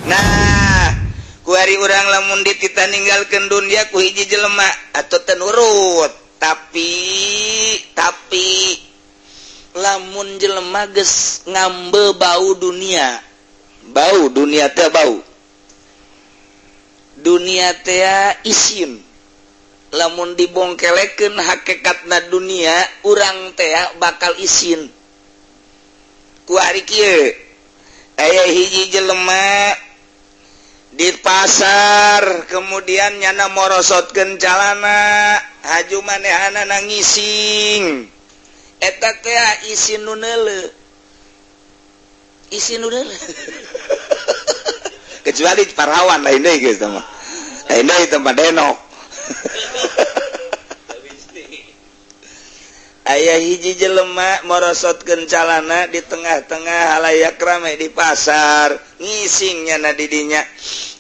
Nah kuari urang lamun ditita ninggalkeun dunia ku hiji jelema atau tenurut tapi lamun jelema geus ngambe bau dunia teh bau dunia teh isin lamun dibongkelekeun hakikatna dunia urang teh bakal isin ku ari kieu aya hiji jelema di pasar kemudian nyana morosotkeun calana haju manehana nangising eta teh isin nu neuleuh kecuali parawan lain deui geus mah lain deui tempat denok aya hiji jelema morosotkeun calana di tengah-tengah halayak rame di pasar ngising nyana di dinya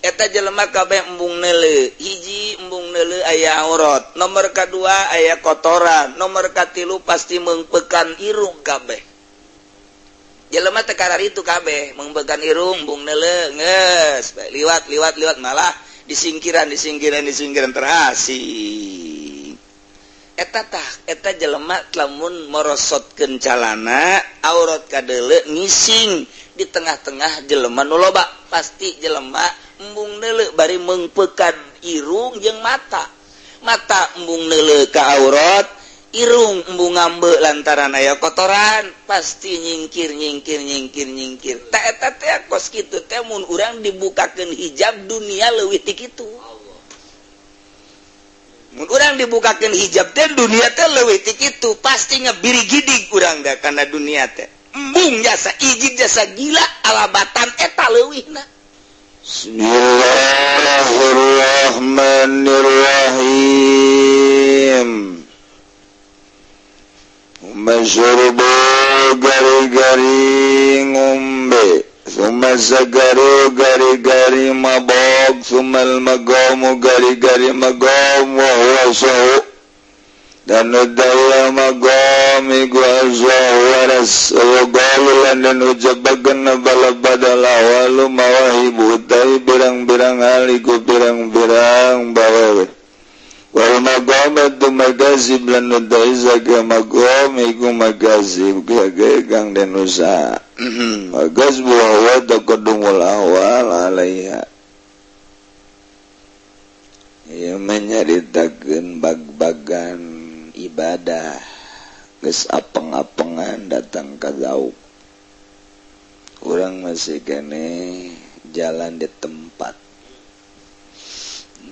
eta jelema kabeh embung neuleuh hiji embung neuleuh aya aurat nomor kadua aya kotoran nomor katilu pasti meungpeukan irung kabeh jelema teh kararitu kabeh meungpeukan irung embung neuleuh geus liwat malah disingkiran terasih eta jelema lamun morosotkeun calana aurat kadeuleu ngising di tengah-tengah jelema nu loba pasti jelema embung neuleuh bari meungpeukan irung jeung mata embung neuleuh ka aurat irung embung ngambe lantaran aya kotoran pasti nyingkir ta eta teh kos kitu teh mun urang dibukakeun hijab dunia leuwih ti kitu mun urang dibukakeun hijab teh dunia teh leuwih ti kitu pasti ngebiri-gidig urang da kana dunia teh embung jasa ijid jasa gila alabatan eta leuwihna. Bismillahirrahmanirrahim. Masyurbu gari-gari ngombe summa sagaru gari-gari mabog sumal magamu gari-gari magam wa huwa dan udaya magami guazwa waras awagalulan dan ujabagan balabadala walu mawahibu utai birang-birang aliku birang-birang bawewe wal magami tu magazib lan udai zaga magami ku magazib gagang dan usaha magazbu hawa takadumul awal alaiha ia menyaritakeun bag-bagan ibadah geus apeng-apengan datang ka zauk urang masih kene jalan di tempat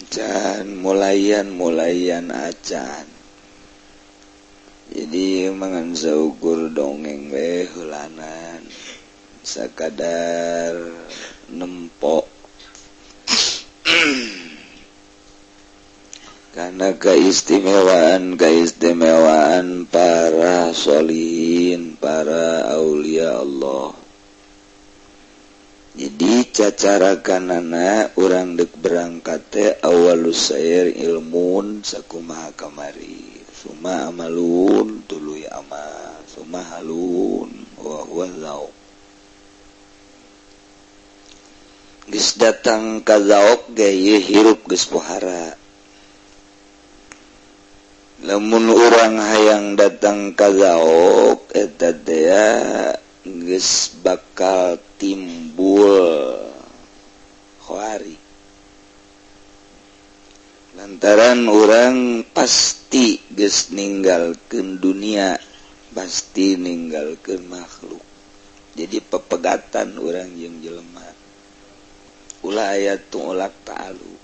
can mulayan acan jadi mangan saukur dongeng we heulanan sakadar nempok karena keistimewaan para sholihin, para aulia Allah. Jadi cacarakanana urang dek berangkat teh awalus sair ilmun sakumaha kamari suma amalun tuluy amal suma halun wa huwa zauk geus datang ka zauk ge hirup geus pohara. Lamun urang hayang datang ka zauk eta teh geus bakal timbul khawari lantaran urang pasti geus ninggalkeun dunia pasti ninggalkeun makhluk jadi pepegatan urang jeung jelema ulah aya tu'lak ta'alu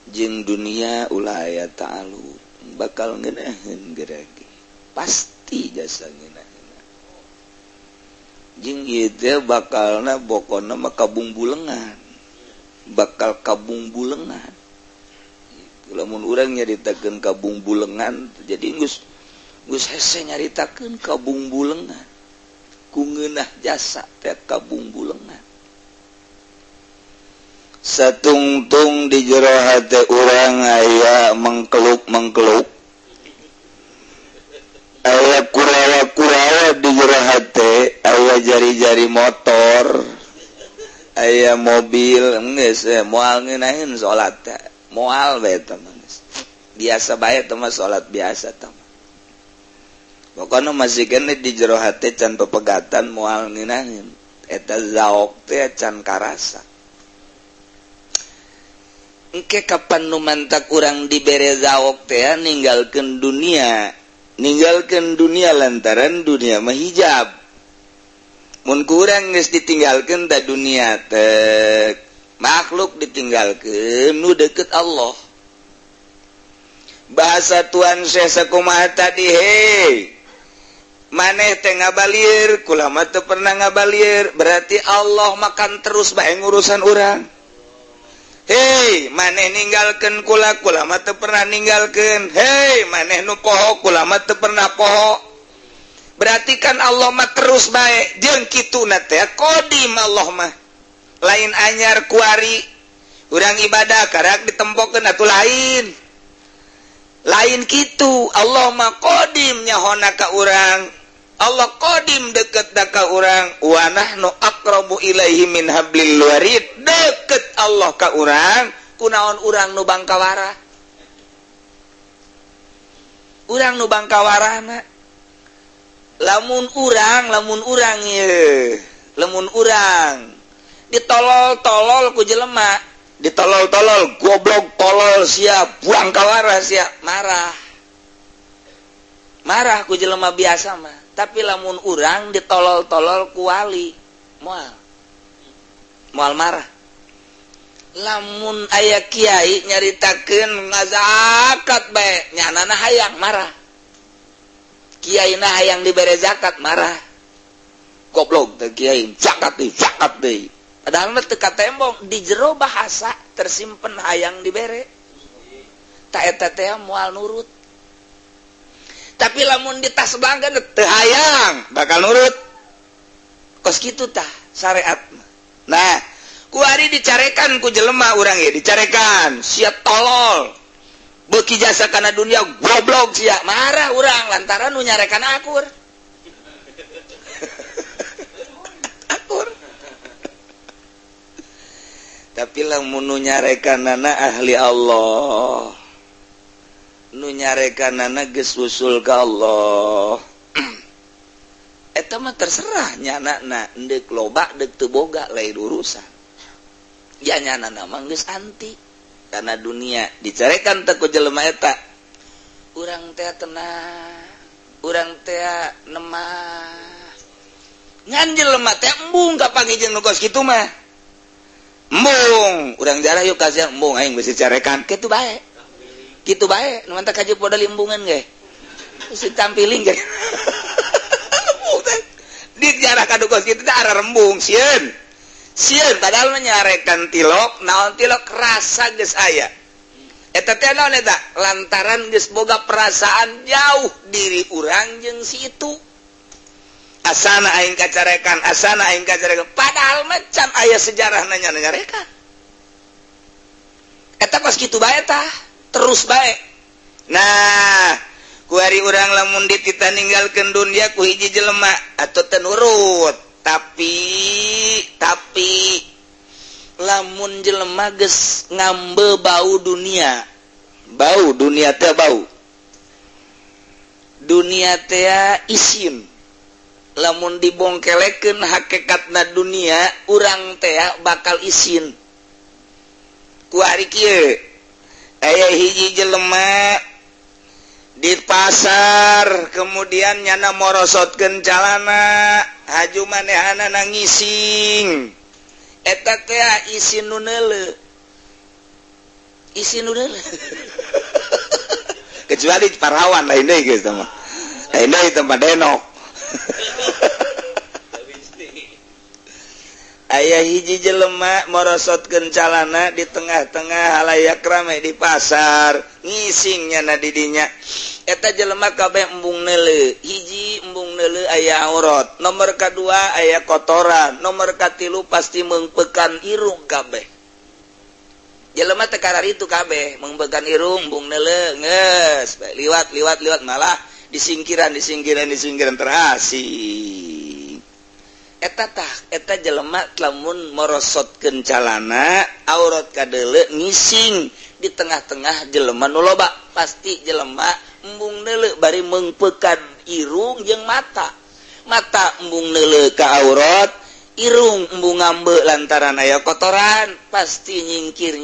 jeung dunia ulah aya ta'alu bakal ngeunaheun gerage pasti jasa ngeunaheun jeung ieu teh bakalna bokonna mah kabungbulengan bakal kabungbulengan lamun urang nyaritakeun kabungbulengan jadi geus hese nyaritakeun kabungbulengan ku ngeunah jasa teh kabungbulengan satungtung di jero hate urang aya mengkeluk aya kurawa di jero hate aya jari-jari motor aya mobil geus moal ngeunaheun salat moal bae teman biasa bae teman salat biasa teman pokona masih kene di jero hate can pepegatan moal ngeunaheun eta zaok teh can karasa engke kapan nu mantak urang dibere zaok teh ninggalkeun dunia lantaran dunia mah hijab mun kurang geus ditinggalkeun da dunia teh makhluk ditinggalkeun nu deukeut Allah bahasa Tuhan Syekh sakumaha tadi hei maneh teh ngabalieur kula mah teu pernah ngabalieur berarti Allah makan terus bae ngurusan urang hei maneh ninggalkeun kula mah teu pernah ninggalkeun hei maneh nu poho kula mah teu pernah poho berarti kan Allah mah terus bae jeung kituna teh qadim Allah mah lain anyar kuari urang ibadah karak ditempokeun atuh lain kitu Allah mah qadim nyahona ka urang Allah qadim deket da ka urang wa nahnu aqrabu ilaihi min hablil warid deket Allah ka urang kunaon urang nu bangkawarah urang nu bangkawarahna lamun urang ditolol-tolol ku jelema ditolol-tolol goblok tolol sia buang kawarah sia marah ku jelema biasa mah tapi lamun urang ditolol-tolol ku wali moal marah lamun aya kiai nyaritakeun ngazakat bae nyanana hayang marah kiaina hayang dibere zakat marah goblok teh kiai zakat deui padahal teu katembong di jero bahasa tersimpen hayang dibere ta eta teh moal nurut tapi lamun di tas bangga teu hayang bakal nurut kos kitu tah syariat nah kuari dicarekan ku jelema urang ye dicarekan sia tolol beuki jasa kana dunia goblok sia marah urang lantaran nu nyarekan akur tapi lamun nu nyarekanana ahli Allah nu nyarekanana geus usul ka Allah eta mah terserah nyanana endek loba deuk teu boga lain urusan ya nyanana mah geus anti kana dunia dicarekan teh ku jelema eta urang teh tenang urang teh nemah ngan jelema teh embung ka pangijeng nu kos kitu mah embung urang jarah yuk kasih embung aing geus dicarekan kitu bae nu mantap kaji podal limbungan ge mesti tampiling ge di jarah kadu kos kitu teh arah rembung sieun padahal menyarekan tilok naon tilok rasa geus aya eta teh naon eta lantaran geus boga perasaan jauh diri urang jeung si itu asana aing kacarekan padahal macam aya sejarahna nyarekan eta kos kitu bae tah terus baik nah kuari urang lamun ditita ninggalkeun dunia ku hiji jelema atau tenurut tapi lamun jelema geus ngambe bau dunia teh bau dunia teh isin lamun dibongkelekeun hakikatna dunia urang teh bakal isin kuari kieu aya hiji jelema di pasar kemudian nyana morosotkeun calana haju manehana nangising eta teh isin nu neuleuh kecuali parawan lain deui geus mah lain deui tempat denok aya hiji jelema morosotkeun calana di tengah-tengah halayak rame di pasar ngising nyana di dinya eta jelema kabeh embung neuleuh hiji embung neuleuh aya aurat nomor kadua aya kotoran nomor katilu pasti meungpeukan irung kabeh jelema teh karar itu kabeh meungpeukan irung embung neuleuh geus liwat malah disingkiran terasih eta jelemak lamun merosotkeun calana aurat kadele ngising di tengah-tengah jelema nu loba pasti jelema embung neuleu bari mengpekan irung jeung mata embung neuleu ka aurat irung embung ngambe lantaran aya kotoran pasti nyingkir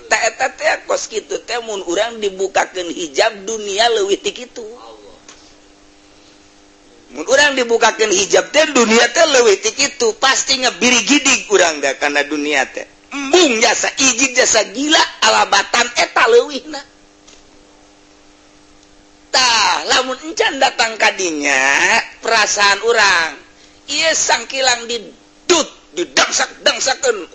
ta eta teh kos kitu teh mun urang dibukakeun hijab dunia leuwih ti kitu mun urang dibukakeun hijab teh dunia teh leuwih ti kitu pasti ngebiri gidig urang da kana dunia teh embung jasa ijid jasa gila alabatan eta leuwihna tah lamun encan datang kadinya perasaan urang ieu sangkilang didangsak-dangsakeun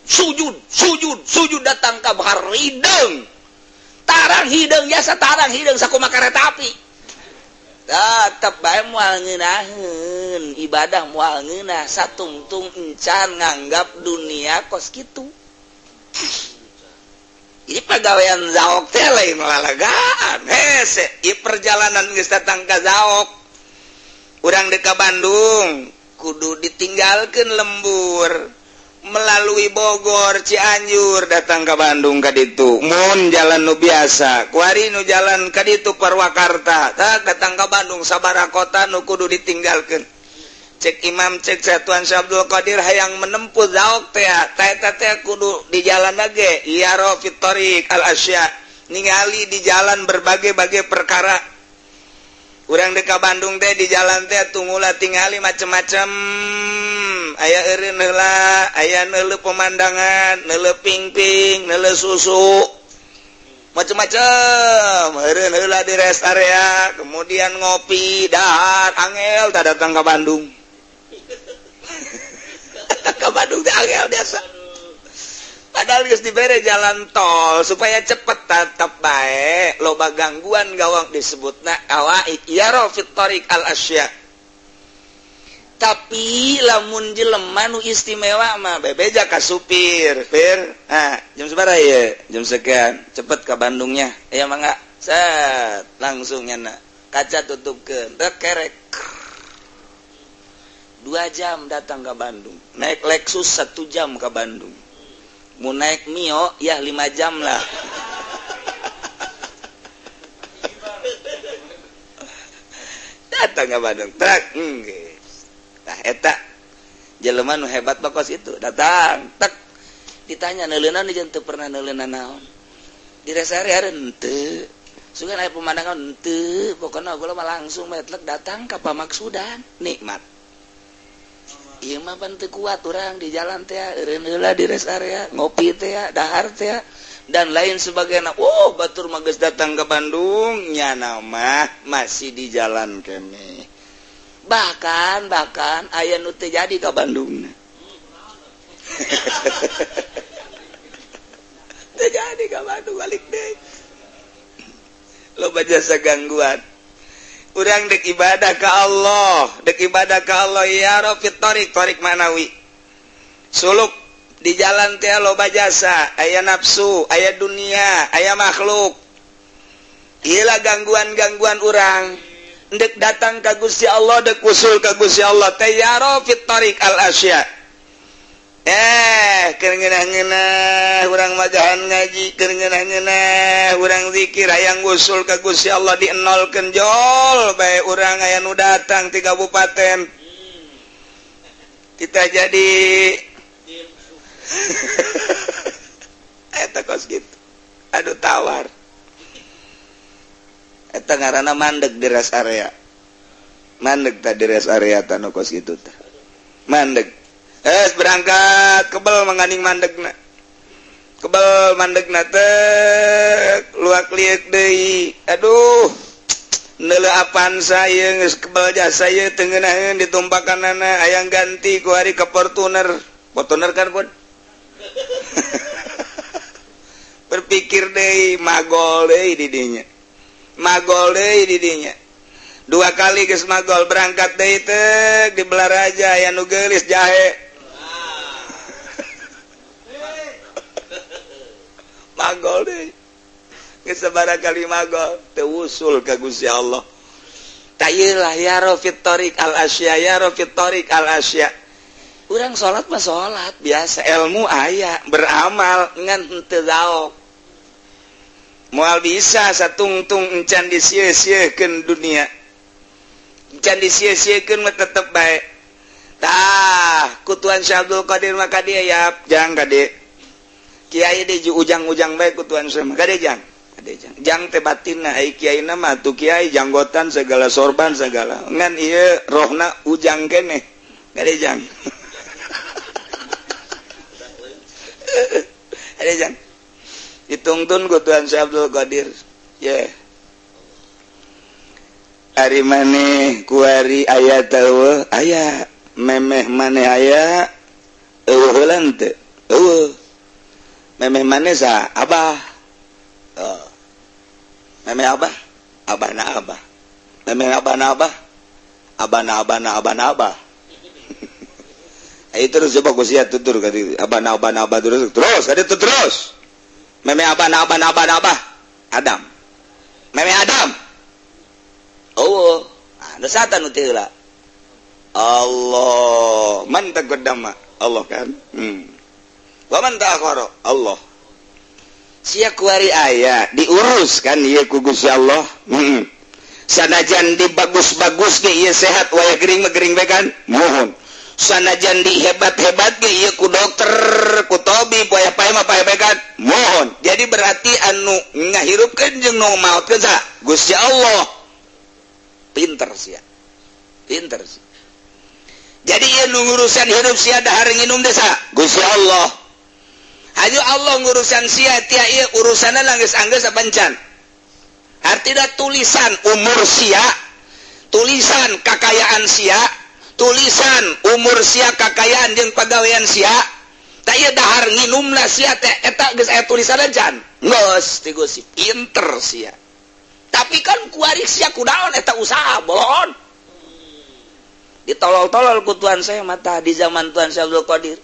sujud datang ka bahar hideung tarang hideung jasa tarang hideung sakumaha kareta api tetep bae moal ngeunaheun ibadah moal ngeunah satungtung encan nganggap dunia kos kitu. Ini pagawean zaok teh lain lalagaan hese ieu perjalanan geus datang ka zaok urang dek ka Bandung kudu ditinggalkeun lembur melalui Bogor Cianjur datang ke Bandung ka ditu mun jalan nu biasa kuari nu jalan ka ditu Purwakarta tak datang ke Bandung sabaraha kota nu kudu ditinggalkeun cek imam cek Satuan Syabdul Qadir hayang menempuh zaok teh ta eta teh kudu di jalan ge iyaro fit thariq al asya ningali di jalan berbagai-bagai perkara urang dek ka Bandung teh di jalan teh tunggula tingali macem-macem aya eureun heula aya neuleuh pemandangan neuleuh ping-ping neuleuh susu macem-macem eureun heula di rest area kemudian ngopi dahar angel tak datang ka Bandung datang ka Bandung teh angel biasa padahal geus dibere jalan tol supaya cepet tetep bae loba gangguan gawang disebutna awaid iyaro fit thariq al asya tapi lamun jelema nu istimewa mah bebeja ka supir pir jam sabaraha ieu jam sekian cepet ka Bandungnya aya mangga set langsung nyana kaca tutupkeun teu kerek 2 jam datang ke Bandung naik Lexus 1 jam ke Bandung mau naik Mio ya 5 jam lah datang ke Bandung tak nah eta jelema nu hebat bakos itu datang tak ditanya neuleunan jeung teu pernah neuleunan naon di rest area henteu sugan aya pemandangan henteu pokona gua mah langsung metlek datang ka pamaksudan nikmat ieu mah pan teu kuat urang di jalan teh eureun heula di rest area ngopi teh dahar teh dan lain sebagainya batur mah geus datang ke Bandung nya mah masih di jalan keneh bahkan aya nu teu jadi ka Bandung teu jadi ka Bandung balik deui loba jasa gangguan urang dek ibadah ka Allah ya rafit thariq manawi suluk di jalan teh loba jasa aya nafsu aya dunia aya makhluk ieu gangguan urang dek datang ka Gusti Allah dek usul ka Gusti Allah teh ya rafit thariq al asya keur ngeunah-ngeunah urang magahan ngaji keur ngeunah-ngeunah urang zikir hayang usul ka Gusti Allah dienolkeun jol bae urang aya nu datang ti kabupaten kita jadi eta kos gitu aduh tawar eta ngaranna mandeg di rest area mandeg tah di rest area tah nu kos kitu tah mandeg berangkat kebel menganing mandegna teh luak liek deui aduh neuleuh apaan saya geus kebel jasa ieu teu ngeunaheun ditumpakanana aya ganti ku hari ka Fortuner kan pun berpikir deui magol deui di dinya 2 kali geus magol berangkat deui teh di Belaraja aya nu geulis jahe magol deh geus sabaraha kali magol teu usul ka Gusti Allah tayilah ya Rafid Thoriq al-Asya ya Rafid Thoriq al-Asya. Urang salat mah salat biasa, ilmu aya, beramal ngan henteu gaok. Moal bisa satungtung encan disia-siakeun dunia. Encan disia-siakeun mah tetep bae. Tah, kutuan Syekh Abdul Qadir mah ka dieu ya, jang ka dieu. Kiai di ujang-ujang bae kutuan Syekh mah ka dieu jang. Jang teh batinna ai kiaina mah atuh kiai janggotan segala sorban segala ngan ieu rohna ujang keneh gade jang ada jang ditungtun ku Tuan Syekh Abdul Qadir ye ari maneh ku ari aya teu aya memeh maneh aya eueuh heula teu eueuh memeh maneh sa abah memeh abah, abahna abah, memeh abahna abah, abahna abah. Itu terus coba kusiat tutur kali abahna abah terus kali terus. Memeh abahna abah, Adam. Memeh Adam. Oh, ada satan nu teu heula. Allah, man taqaddama Allah kan. Wa man ta'akhara Allah. Sia kuari aya diurus kan ieu ku Gusti Allah. Sanajan dibagus-bagus ge ieu sehat waya gering mah gering bae kan. Mohon. Sanajan dihebat-hebat ge ieu ku dokter, ku tabib waya pae mah pae bae kan. Mohon. Jadi berarti anu ngahirupkeun jeung nu maotkeun sa Gusti Allah. Pinter sia. Pinter sia. Jadi ieu nu ngurusan hirup sia dahar nginum teh sa Gusti Allah. Ayo Allah ngurusan sia tia ieu urusana langgeus anggeus sabancan. Artina tulisan umur sia, tulisan kakayaan sia, tulisan umur sia kakayaan jeung pagawean sia. Da ieu dahar nginumna sia teh eta geus aya tulisanan can. Geus ti Gusti pinter sia. Tapi kan kuari sia kunaon eta usaha bolon. Ditolol-tolol ku Tuan saya mata di zaman Tuan Syekh Abdul Qadir.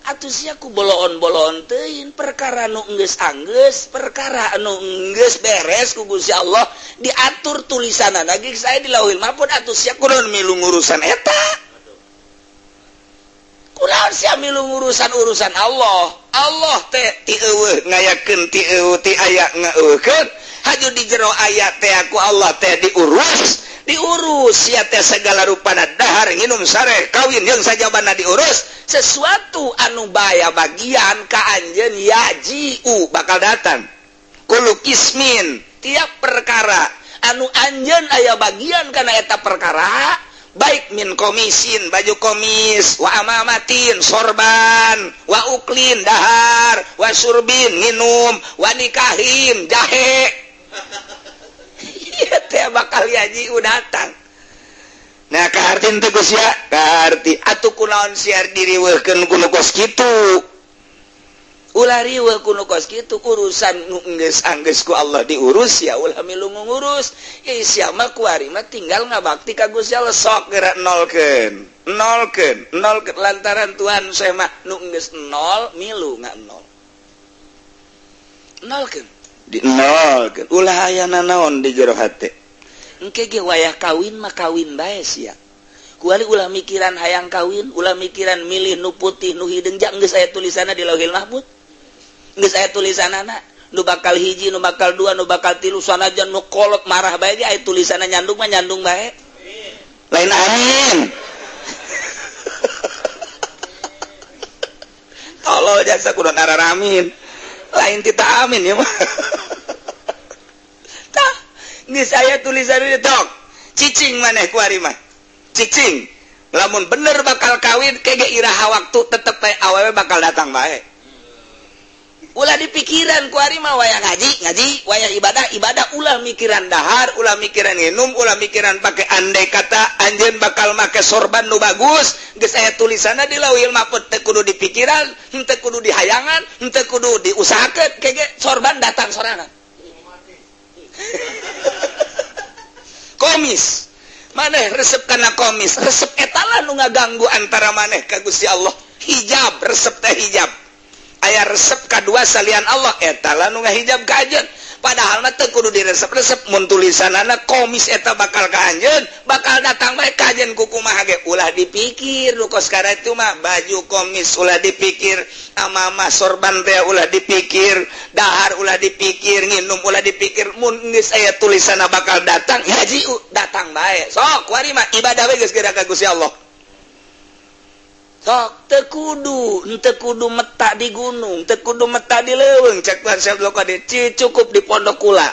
Atuh sia ku boloon-boloon teuing perkara nu geus anggeus, perkara nu geus beres ku Gusti Allah diatur tulisanana ge saya di Lauhul Mahfuz atuh sia kunaon milu ngurusan eta. Kunaon sia milu urusan Allah. Allah teh ti eueuh ngayakeun ti eueuh ti aya ngaeukeun. Haju di jero aya teh aku Allah teh diurus sia teh segala rupana dahar nginum sare kawin jeung sajabana diurus sesuatu anu baya bagian ka anjeun yajiu bakal datang kullu kismin tiap perkara anu anjeun aya bagian kana eta perkara baik min komisin baju komis wa amamatin sorban wa uklin dahar wa surbin nginum wa nikahin jahe teh bakal yaji datang. Nah kahartin teh Gus ya, kaharti atuh kunaon siar diriweuhkeun ku nu kos kitu. Ulah riweuh ku nu kos kitu urusan nu geus anggeus ku Allah diurus ya ulah milu ngurus. Ya sia mah kuari mah tinggal ngabakti ka Gusti Allah sok geura nolkeun lantaran Tuhan saya mah nu geus nol milu nol. Nolkeun. Dinolkeun ulah aya nanaon di jero hate engke ge wayah kawin mah kawin bae sia kuali ulah mikiran hayang kawin ulah mikiran milih nu putih nu hideung jang geus aya tulisanna di Lauhul Mahfuz geus aya tulisanana nu bakal hiji nu bakal dua nu bakal tilu sanajan nu kolot marah bae ge aya tulisanna nyandung mah nyandung bae lain amin tolol jaksa kudu nararamin lain tita amin ya mah tah geus aya tulisan di tok cicing maneh kuari mah cicing lamun bener bakal kawin kege iraha waktu tetep teh awewe bakal datang bae ulah dipikiran kuari mah wayah ngaji wayah ibadah ulah mikiran dahar ulah mikiran nginum ulah mikiran pake andai kata anjeun bakal make sorban nu bagus geus aya tulisanna di Lauhul Mahfuz teu kudu dipikiran henteu kudu dihayangan henteu kudu diusahakeun kege sorban datang sorangan komis maneh resep kana komis resep eta lah nu ngaganggu antara maneh ka Gusti Allah hijab resep teh hijab aya resep kadua salian Allah eta lah nu ngahijab ka ajeun padahal mah teu kudu diresep-resep mun tulisanana komis eta bakal kaanjeun bakal datang bae kajen kukumaha ge ulah dipikir nu kos kara itu mah baju komis ulah dipikir ama sorban teh ulah dipikir dahar ulah dipikir nginum ulah dipikir mun geus aya tulisanna bakal datang haji datang bae sok kuari mah ibadah we geus geura ka Gusti Allah sok teu kudu meta di gunung teu kudu meta di leuweung cek Tuhan Syabdul Qadir cukup di pondok kula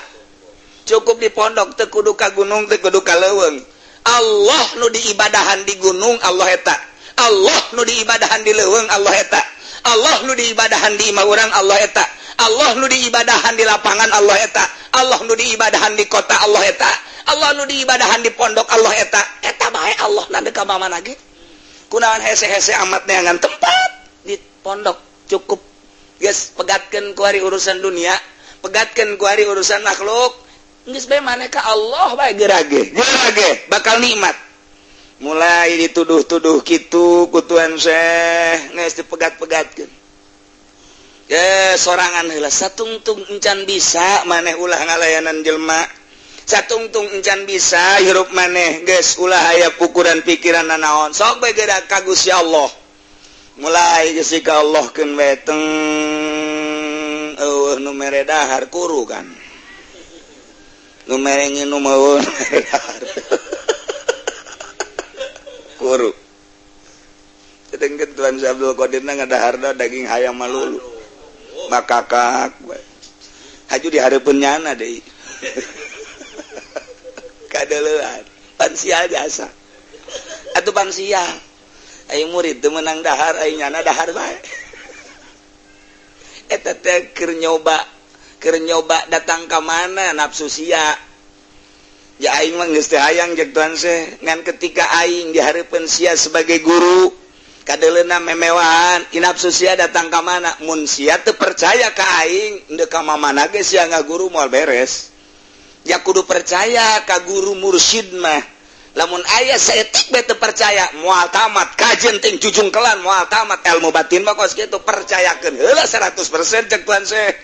cukup di pondok teu kudu ka gunung teu kudu ka leuweung Allah nu diibadahan di gunung Allah eta Allah nu diibadahan di leuweung Allah eta Allah nu diibadahan di imah urang Allah eta Allah nu diibadahan di lapangan Allah eta Allah nu diibadahan di kota Allah eta Allah nu diibadahan di pondok Allah eta bae Allah nade ka mamana ge kunaon hese-hese amat neangan tempat di pondok cukup geus pegatkeun ku ari urusan dunia pegatkeun ku ari urusan makhluk geus bae maneh ka Allah bae geurage bakal nikmat mulai dituduh-tuduh kitu ku Tuan Syekh geus dipegat-pegatkeun sorangan heula satungtung encan bisa maneh ulah ngalayanan jelema satungtung encan bisa hirup maneh geus ulah aya ukuran pikiran naon sok bae geura ka Gusti Allah mulai geus ka Allah keun we teng nu mere dahar kuru kan nu mere nginum dahar kuru tengkeun Tuan Syabdul Qadir ngadahar daging hayam malulu makakak we haju dihareupeun nyana deui kadeulean pansial jasa atuh pansial ai murid teu meunang dahar ai nyana dahar bae eta teh keur nyoba datang ka mana nafsu sia ya aing mah geus teh hayang jeung Tuan Syekh ngan ketika aing dihareupeun sia sebagai guru kadeuleuna memewahan nafsu sia datang ka mana mun sia teu percaya ka aing endeu ka mamana ge sia ngaguru moal beres ya kudu percaya ka guru mursyid mah lamun aya saeutik bae teu percaya moal tamat kajen ting jujung kelan moal tamat ilmu batin mah kos kitu percayakeun heula 100% cek Tuan Syekh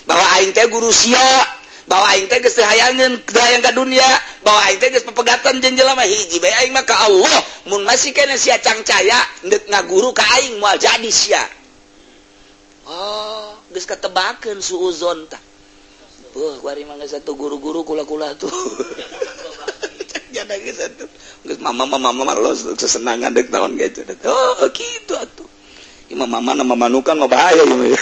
bahwa aing teh guru sia bahwa aing teh geus teu hayangeun hayang ka dunia bahwa aing teh geus pepegatan jeung jelema hiji bae aing mah ka Allah mun masih kena sia cangcaya neuk ngaguru ka aing moal jadi sia oh geus katebakeun suuzon tah kuari mah geus satu guru-guru kula-kula tuh jana geus satu geus mama los sesenangan deuk naon gitu oh kitu atuh imam mama nama manukan mah bahaya ieu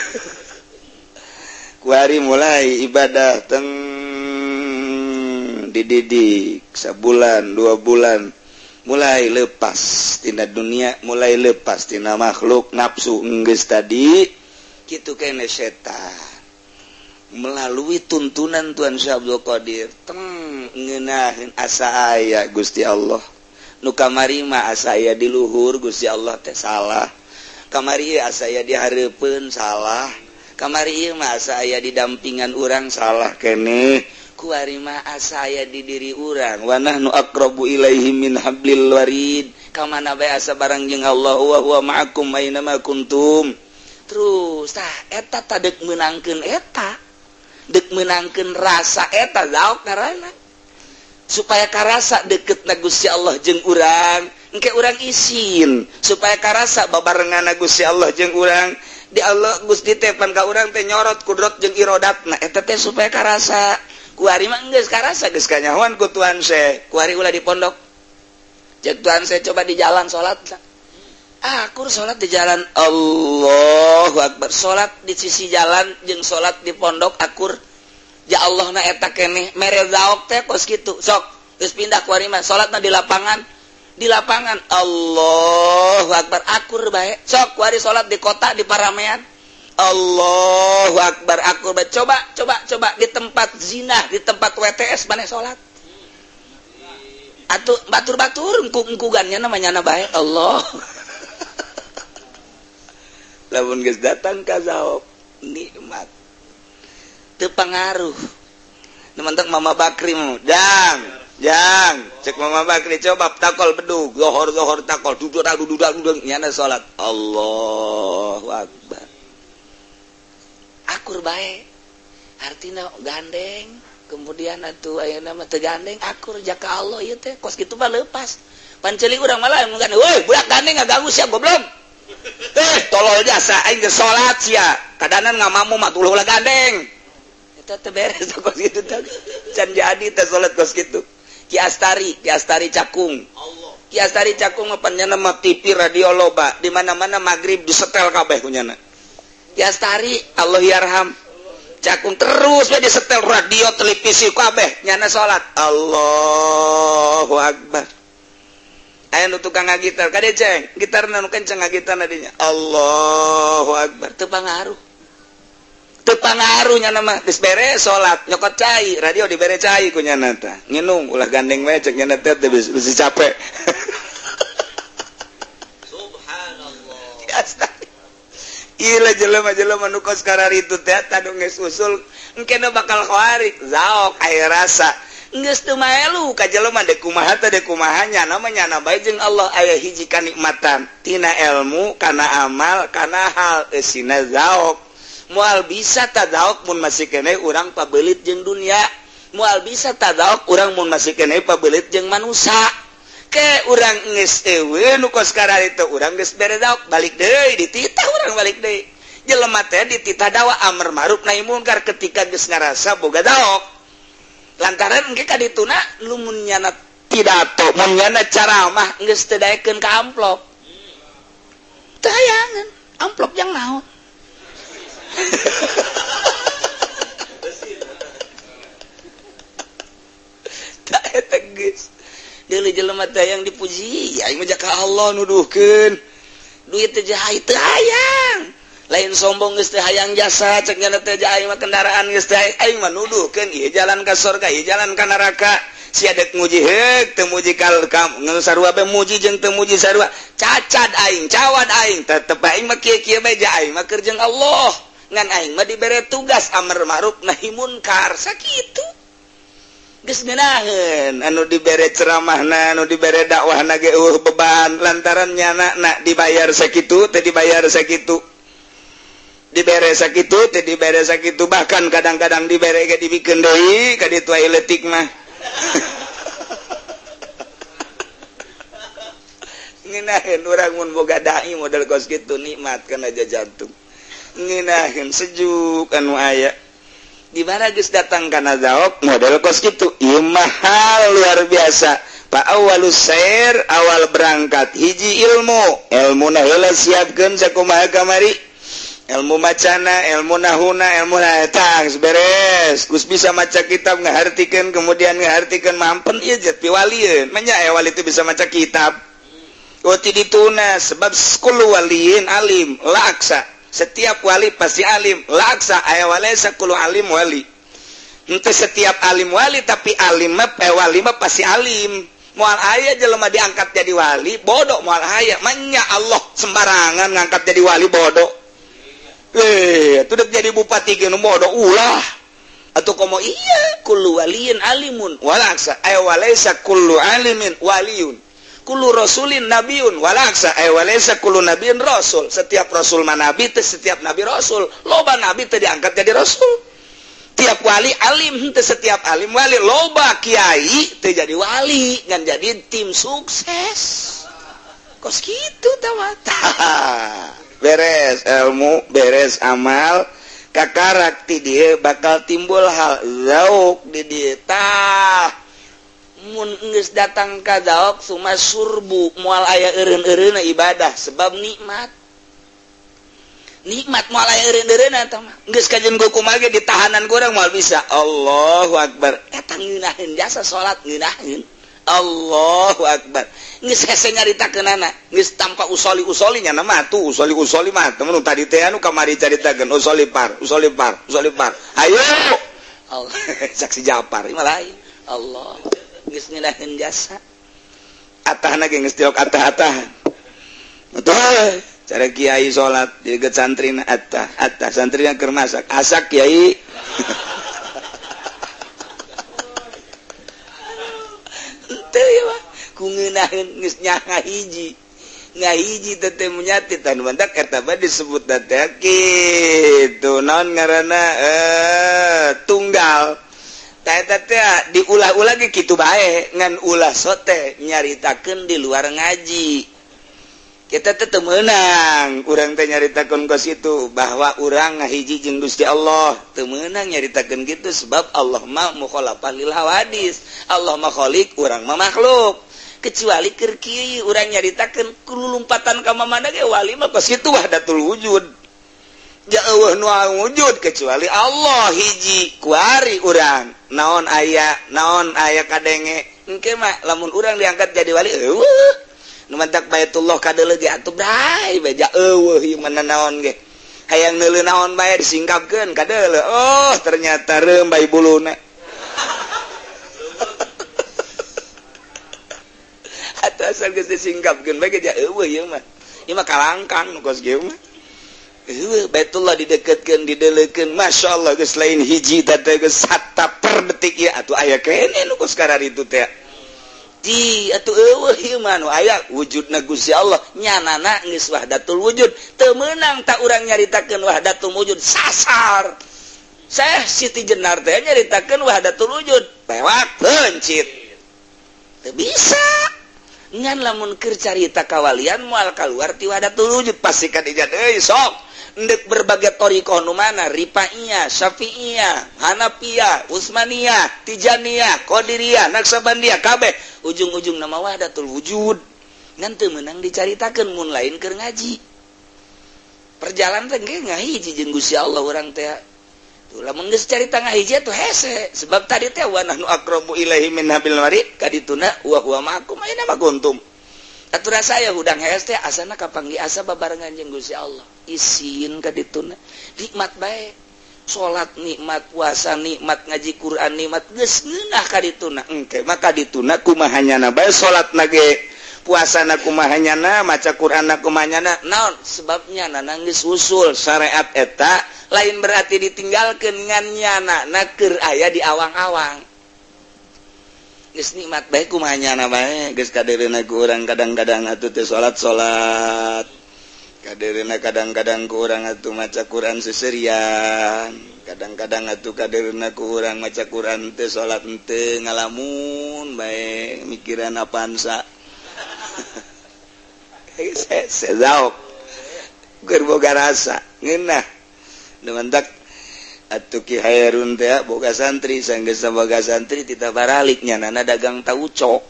kuari mulai ibadah teng dididik sabulan 2 bulan mulai lepas tina dunia mulai lepas tina makhluk nafsu geus tadi kitu kene setan melalui tuntunan Tuan Syabdul Qadir teng ngeunaheun asa aya Gusti Allah nu kamari mah asa aya di luhur Gusti Allah teh salah kamari asa aya di hareupeun salah kamari ieu mah asa aya di dampingan urang salah keneh kuari mah asa aya di diri urang wa nahnu aqrabu ilaihi min hablil warid kamana bae asa barang jeung Allah wa huwa ma'akum aina ma kuntum terus tah eta tadek meunangkeun eta dek menangkeun rasa eta zaok ngaranna supaya karasa deket na Gusti Allah jeung urang engke urang isin supaya karasa babarengan Gusti Allah jeung urang di Allah Gusti teh pan ka urang teh nyorot kudrat jeung irodatna eta teh supaya karasa kuari mah geus karasa geus kanyahoan ku Tuan Syekh kuari ulah di pondok jeung Tuan Syekh coba di jalan salat akur salat di jalan Allahu Akbar salat di sisi jalan jeung salat di pondok akur ya Allah na eta keneh mere zaok teh kos kitu sok geus pindah kuari mah salatna di lapangan Allahu Akbar akur bae sok kuari salat di kota di paramean Allahu Akbar akur bae coba di tempat zina di tempat WTS maneh salat atuh batur-batur engku-engkugannya namanya na bae Allah lamun geus datang ka zaok nikmat teu pangaruh nementek Mama Bakri jang cek Mama Bakri coba takol bedug zohor takol duduk nyana salat Allahu Akbar akur bae artinya gandeng kemudian atuh aya nama teu gandeng akur jaka Allah ieu teh kos kitu mah leupas panceli urang malah ngagandeng woi budak gandeng ngaganggu sia goblok tolol jasa aing geus salat sia kadanan ngamamu mah tuluh ulah gandeng eta teh beres kos kitu teh can jadi teh salat kos kitu Ki Astari Cakung Ki Astari Cakung mah panjana mah TV radio loba di mana-mana magrib disetel kabeh kunyana Ki Astari Allah yarham Cakung terus we disetel radio televisi kabeh nyana salat Allahu Akbar aya nu tukang ngagitar kade ceng gitarna nu kenceng ngagitarna dinya Allahu Akbar teu pangaruh nyana mah geus beres salat nyokot cai radio dibere cai ku nyana tah nginung ulah gandeng we cek nyana teh bisi capek subhanallah ila jelema-jelema nu kos kararitu teh tanu geus usul engkena bakal khawarik zaok aya rasa geus teu maelu ka jelema dek kumaha teh dek kumaha nyana mah nyana bae jeung Allah aya hiji kanikmatan tina ilmu kana amal kana hal eusina zaok moal bisa tadaok mun masih kene urang pabelit jeung dunia moal bisa tadaok urang mun masih kene pabelit jeung manusia ke urang geus eueuh nu kos kararitu urang geus bere daok balik deui dititah urang balik deui jelema teh dititah dawa amar ma'ruf nahi munkar ketika geus ngarasa boga daok lantaran engke kadituna lumun nyana pidato mun nyana caramah geus teu daekeun ka amplop teu hayangan amplop yang naon tak eta geus deuleu jelema teh yang dipuji aing mah jaka Allah nuduhkeun duit teh jahai teu hayang lain sombong geus teu hayang jasa cek nya teh jahai mah kendaraan geus teh aing mah nuduhkeun ieu jalan ka surga ieu jalan ka neraka sia dek muji heuk teu muji kal kamu sarua bae muji jeung teu muji sarua cacat aing cawad aing tetep aing mah kieu-kieu bae aing mah keur jeung Allah ngan aing mah dibere tugas amar ma'ruf nahi munkar sakitu geus ngeunaheun anu dibere ceramahna anu dibere dakwahna ge beban lantaran nyana nak dibayar sakitu teh dibayar sakitu dibere sakitu teh dibere sakitu bahkan kadang-kadang dibere ge dibikeun deui ka ditu aya leutik mah ngeunaheun urang mun boga dai model kos kitu nikmat kana jantung ngeunaheun sejuk anu aya di mana geus datang kana zaok model kos kitu ieu mahal luar biasa pa awalus sair awal berangkat hiji ilmu heula siapkeun sakumaha kamari ilmu macana ilmu nahuna ilmu tang beres geus bisa maca kitab ngahartikeun kemudian ngahartikeun mampen ieu jet piwalieun manya aya wali teh bisa maca kitab ti dituna sebab kullu waliin alim laksa setiap wali pasti alim laksa aya walaysa kullu alim wali henteu setiap alim wali tapi alim mah wali mah pasti alim moal aya jelema diangkat jadi wali bodoh moal aya manya Allah sembarangan ngangkat jadi wali bodoh tudek jadi bupati ge nu bodoh ulah atuh komo iya kullu waliin alimun walaksa aya walaysa kullu alimin waliyun kullu rasulin nabiun walaksa ay walaysa kullu nabiin rasul setiap rasul mah nabi teh setiap nabi rasul loba nabi teh diangkat jadi rasul tiap wali alim teh setiap alim wali loba kiai teh jadi wali ngan jadi tim sukses kos kitu tawata beres ilmu beres amal kakarak ti dieu bakal timbul hal zauk di dieu tah mun geus datang ka zaok suma surbu moal aya eureun-eureunna ibadah sebab nikmat moal aya eureun-eureunna tah mah geus kajen kumaha ge ditahanan ku urang moal bisa Allahu Akbar eta ngeunaheun jasa salat ngeunaheun Allahu Akbar geus hese nyaritakeunana geus tanpa usoli nya mah tuh usoli mah temen tadi teh anu kamari caritakeun usoli par ayo Allah saksi Japar ieu mah lain Allah geus ngeunaheun jasa atahna ge geus tilok atah-atahan betul cara kiai salat jeung santrina atah santrina keur masak asak kiai teu ya ku ngeunaheun geus nyaha hiji ngahiji teh menyati tan mantak eta mah disebut teh kitu naon ngaranna tunggal tah eta teh diulah-ulah ge kitu bae ngan ulah sote nyaritakeun di luar ngaji kita teh menang urang teh nyaritakeun kos itu bahwa urang ngahiji jeung Gusti Allah teu meunang nyaritakeun kitu sebab Allah mah mukhalafah lil hawadis Allah mah khaliq urang mah makhluk kecuali keur kieu urang nyaritakeun kululumpatan ka mamana ge wali mah kos kitu wahdatul wujud ja eueuh nu wujud kecuali Allah hiji kuari urang naon aya kadenge engke mah lamun urang diangkat jadi wali eueuh nu mantak Baitullah kadeuleu ge atuh bray beja eueuh ieu mana naon ge hayang neuleuh naon bae disingkapkeun kadeuleu oh ternyata reum bae buluna atuh asal geus disingkapkeun bae ge ja eueuh ieu mah kalangkang nu kos ge mah eueuh Baitullah dideketkeun dideuleukeun masyaallah geus lain hiji teh geus hatta per detik ieu atuh aya keneh nu kos kararitu teh di atuh eueuh ieu mah nu aya wujudna Gusti Allah nyanana geus wahdatul wujud teu meunang tak urang nyaritakeun wahdatul wujud sasar Syekh Siti Jenar teh nyaritakeun wahdatul wujud pewak pencit teu bisa ngan lamun keur carita kawalian moal kaluar ti wahdatul wujud pasti kadija deui sok endek berbagai thariqah nu mana Rifaiyah, Syafi'iyah, Hanafiyah, Utsmaniyah, Tijaniyah, Qadiriyah, Naksabandiyah kabeh ujung-ujung nama wahdatul wujud ngan teu meunang dicaritakeun mun lain keur ngaji perjalanan teh ge ngahiji jeung Gusti Allah urang teh tuh lamun geus carita ngahiji atuh hese sebab tadi teh wa nahnu aqrabu ilaihi min hablil warid kadituna wa huwa ma'akum aina ma kuntum aturan saya hudang hese teh asana kapanggi asa babarengan jeung Gusti Allah isin kadituna nikmat bae salat nikmat puasa nikmat ngaji Quran nikmat geus ngeunah kadituna engke mah kadituna kumahanyana bae salatna ge puasana kumahanyana maca Qur'anna kumahanyana naon sebabnya nangis usul syariat eta lain berarti ditinggalkeun ngan nyana keur aya di awang-awang geus nikmat bae kumahanyana bae geus kadereuna ku urang kadang-kadang atuh teh salat kaderina kadang-kadang ku urang atuh maca Quran seserian kadang-kadang atuh kaderina ku urang maca Quran teh salat teu ngalamun bae mikiran apaan sa sezaok keur boga rasa ngeunah nu mantak atuh Ki Hairun teh boga santri sanggeus boga santri tita baralik nyanana dagang tauco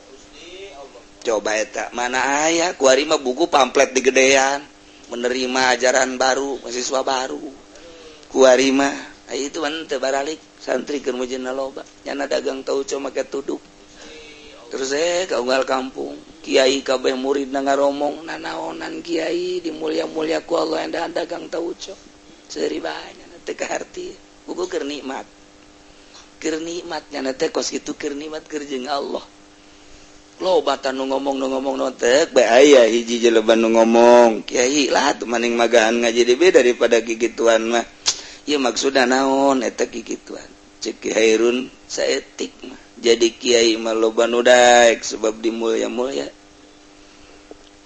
coba eta mana aya kuari mah buku pamflet digedean menerima ajaran baru mahasiswa baru kuari mah itu kan teu baralik santri keur mujina loba nyana dagang tauco make tuduk terus kaunggal kampung kiai kabeh muridna ngaromong nanaonan kiai dimulia-mulia ku Allah anda dagang tauco seuri bae nyana teh kaharti buku keur nikmat nyana teh kos kitu keur nikmat keur jeung Allah loba tanu ngomong teh bae aya hiji jelema nu ngomong kiai lah tuh maning magahan ngaji deui daripada kikituan mah ieu maksudna naon eta kikituan cek Ki Hairun saetik mah jadi kiai mah loba nu daek sebab dimulya-mulya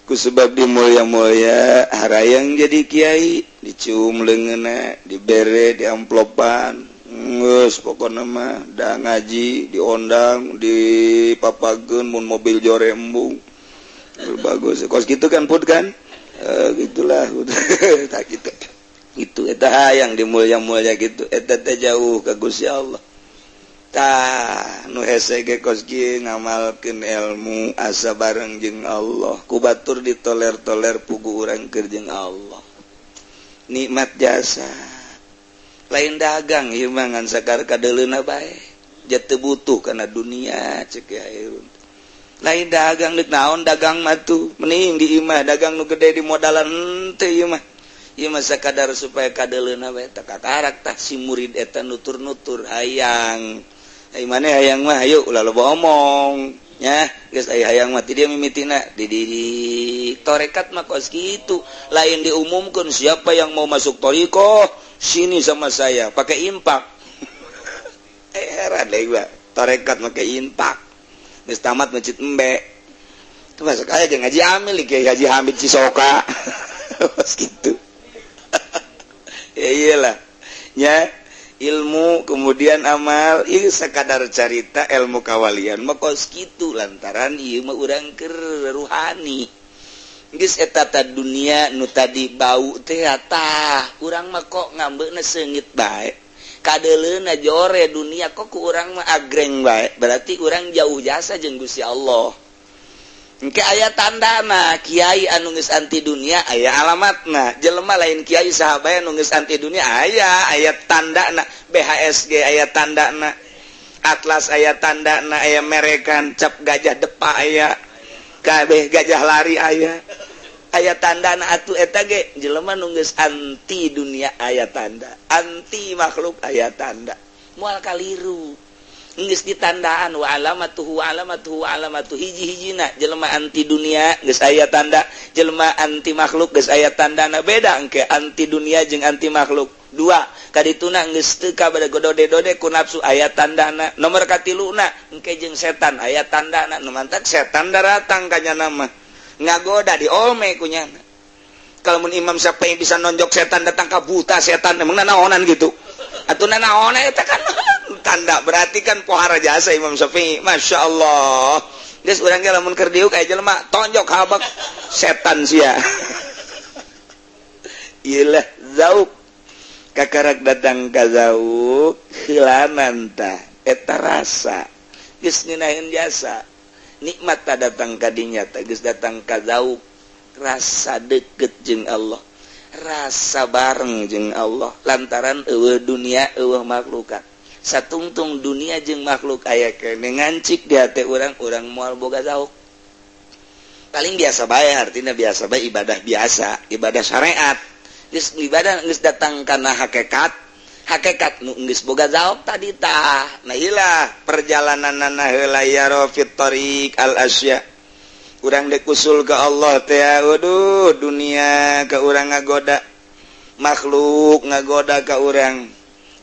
ku sebab dimulya-mulya harayang jadi kiai dicium leungeunna dibere di amplopan geus pokona mah da ngaji diondang dipapageun mun mobil jore embung bagus kos kitu kan put kan gitulah tak kitu itu eta hayang dimulya-mulya gitu eta teh jauh ka Gusti Allah tah nu hese ge kos kieu ngamalkeun ilmu asa bareng jeung Allah ku batur ditoler-toler pugu urang keur jeung Allah nikmat jasa lain dagang ieu mah ngan sakar kadeuleuna bae ja teu butuh kana dunia cek Hairun lain dagang deuk naon dagang mah tuh mending di imah dagang nu gede di modalan teu ieu mah sakadar supaya kadeuleuna bae tah kakarak tah si murid eta nutur-nutur hayang ai maneh hayang mah hayu ulah loba omong nya geus aya hayang mah ti dia mimitina di tarekat mah kos kitu lain diumumkeun siapa yang mau masuk thariqah sini sama saya pakai impak heran deh gua tarekat pakai impak geus tamat masjid embe masuk aya jeung Haji Amil Kiai Haji Hamid Cisoka gitu. Ya iyalah nya ilmu kemudian amal ieu sakadar carita ilmu kawalian mah kos kitu lantaran ieu mah urang keur ruhani geus eta ta dunia nu tadi bau teh tah urang mah kok ngambeuna seungit bae kadeuleuna jore dunia kok ku urang mah agreng bae berarti urang jauh jasa jeung Gusti Allah. Engke aya tandana kiai anu geus anti dunia aya alamatna jelema lain kiai saha bae anu geus anti dunia aya tandana BHSG aya tandana Atlas aya tandana aya merekan cap gajah depa aya kabeh gajah lari aya tandana atuh eta ge jelema nu geus anti dunia aya tanda anti makhluk aya tanda moal kaliru geus ditandaan wa alamatuhu hiji-hijina jelema anti dunia geus aya tanda jelema anti makhluk geus aya tandana beda engke anti dunia jeung anti makhluk dua kadituna geus teu ka bade godode-dode ku nafsu aya tandana nomor katiluna engke jeung setan aya tandana nu mantap setan daratang ka nyana mah ngagoda diolme ku nyana kalau mun Imam Syafi'i bisa nonjok setan datang ka buta setan emang naonan gitu atuh naon eta kan tanda berarti kan pohara jasa Imam Syafi'i Masya Allah geus urang ge lamun keur diuk aya jelema tonjok habak setan sia iyalah zauq kakarak datang ka zauq heulanan tah eta rasa geus ngeunaheun jasa nikmat tah datang ka dinya tah geus datang ka zauq rasa deukeut jeung Allah rasa bareng jeung Allah lantaran eueuh dunia eueuh makhlukat satungtung dunia jeung makhluk aya keneh ngancik di hate urang moal boga zauq paling biasa bae artina biasa bae ibadah biasa ibadah syariat geus ibadah geus datang kana hakikat nu geus boga zauq tadi tah nah ilah perjalananna heula ya rafit tariq al asya urang dek usul ke Allah teh waduh dunia ke urang ngagoda makhluk ngagoda ke urang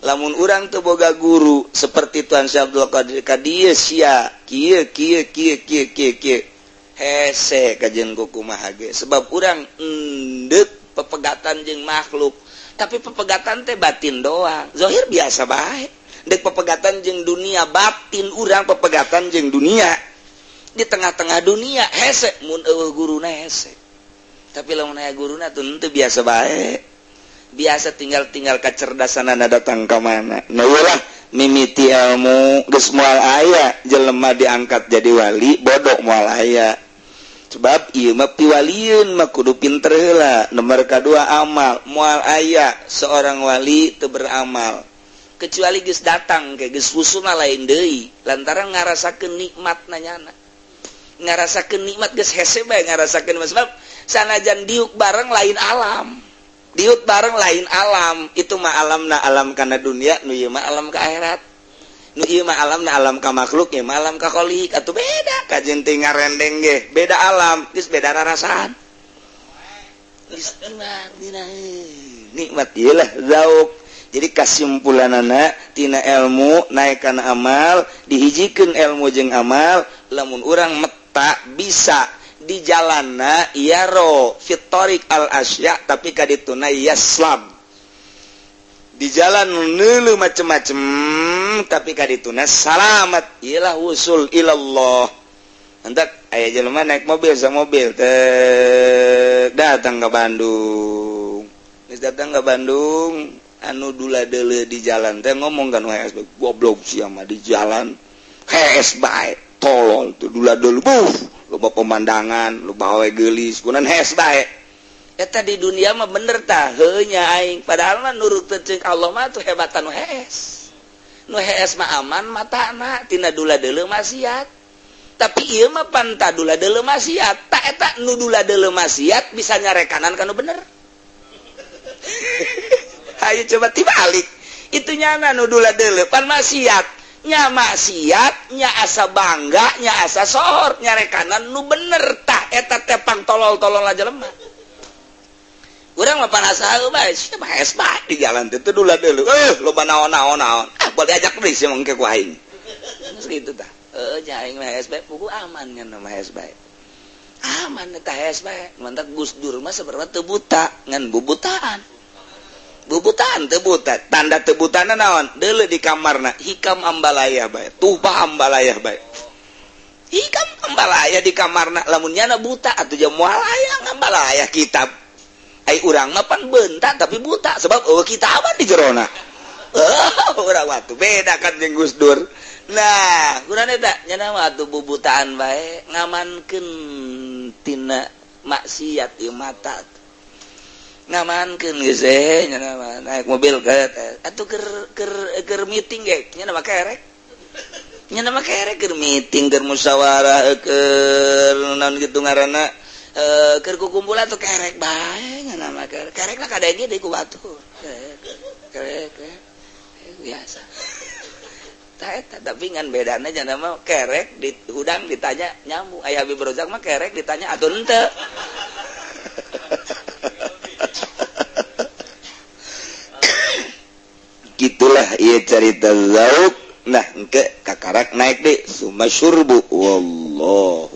lamun urang teu boga guru seperti Tuan Syekh Abdul Qadir ka dieu sia kieu hese kajen kumaha ge sebab urang endeup pepegatan jeung makhluk tapi pepegatan teh batin doang zahir biasa bae dek pepegatan jeung dunia batin urang pepegatan jeung dunia di tengah-tengah dunia hese mun eueuh guruna hese tapi lamun aya guruna tuh teu biasa bae biasa tinggal kacerdasanana datang ka mana nah ulah mimiti ilmu geus moal aya jelema diangkat jadi wali bodoh moal aya sebab ieu mah piwalieun mah kudu pinter heula nomor kadua amal moal aya seorang wali teu beramal kecuali geus datang ke geus usuna lain deui lantaran ngarasakeun nikmatna nyana ngarasakeun nikmat geus hese bae ngarasakeun sebab sanajan diuk bareng lain alam diuk bareng lain alam itu mah alamna alam kana dunia nu ieu mah alam ka akhirat nu ieu mah alamna alam ka makhluk ieu mah alam ka khaliq atuh beda kajen teh ngarendeng ge beda alam geus beda rarasaan geus nikmat ieu lah zauq jadi kasimpulanana tina ilmu naik kana amal dihijikeun ilmu jeung amal lamun urang tak bisa di jalanna yaro fitorik al asya tapi kadituna yaslam di jalan neulu macem-macem tapi kadituna salamat ialah wusul ilallah hendak aya jelema naik mobil sa mobil datang ke Bandung geus datang ke Bandung anu dula-deuleu di jalan teh ngomong kan HS goblok sia mah di jalan HS bae tolol tuh dula-dulu loba pemandangan loba awe geulis kunaon hes bae eta di dunia mah bener tah heuh nya aing padahal mah nurut teu Allah mah tuh hebatan nu hes mah aman matana tina dula-deuleu maksiat tapi ieu mah panta dula-deuleu maksiat tak eta nu dula-deuleu maksiat bisa nyarekanan kana bener hayu coba tibalik itu nyana nu dula-deuleu pan maksiat nya maksiat nya asa bangga nya asa sohor nyarekanan nu bener tah eta tepang tolol-tolol aja lemah urang mah panasa bae sia mah es bae di jalan teh teu dula-deuleu loba naon-naon boleh ajak deui sia mangke ku aing geus kitu tah nya aing mah es bae pugu aman ngan mah es bae aman eta hes bae mantap Gus Dur mah sebenarnya teu buta ngan bubutaan teu buta tanda teu butana naon deuleu di kamarna hikam ambalaya bae tumpah ambalaya bae hikam ambalaya di kamarna lamun nyana buta atuh jam moal aya ambalaya kitab ai urang mah pan beunta tapi buta sebab eueuh kitaban di jerona urang waktu beda kan jeung Gus Dur. Nah kurang eta nyana mah atuh bubutaan bae ngamankeun tina maksiat ieu mata ngamankeun geus nyana mah naik mobil ke atuh keur meeting ge nyana mah kerek keur meeting keur musyawarah keur naon kitu ngaranna keur kukumpulan tuh kerek bae nyana mah kerek lah kada ge deui ku batur kerek biasa tapi ngan bedana jangan mah kerek di udang ditanya nyamuk aya Habib Rozak mah kerek ditanya atuh henteu gitulah ieu cerita zauk nah engke kakarak naik deh summa syurbu wallahu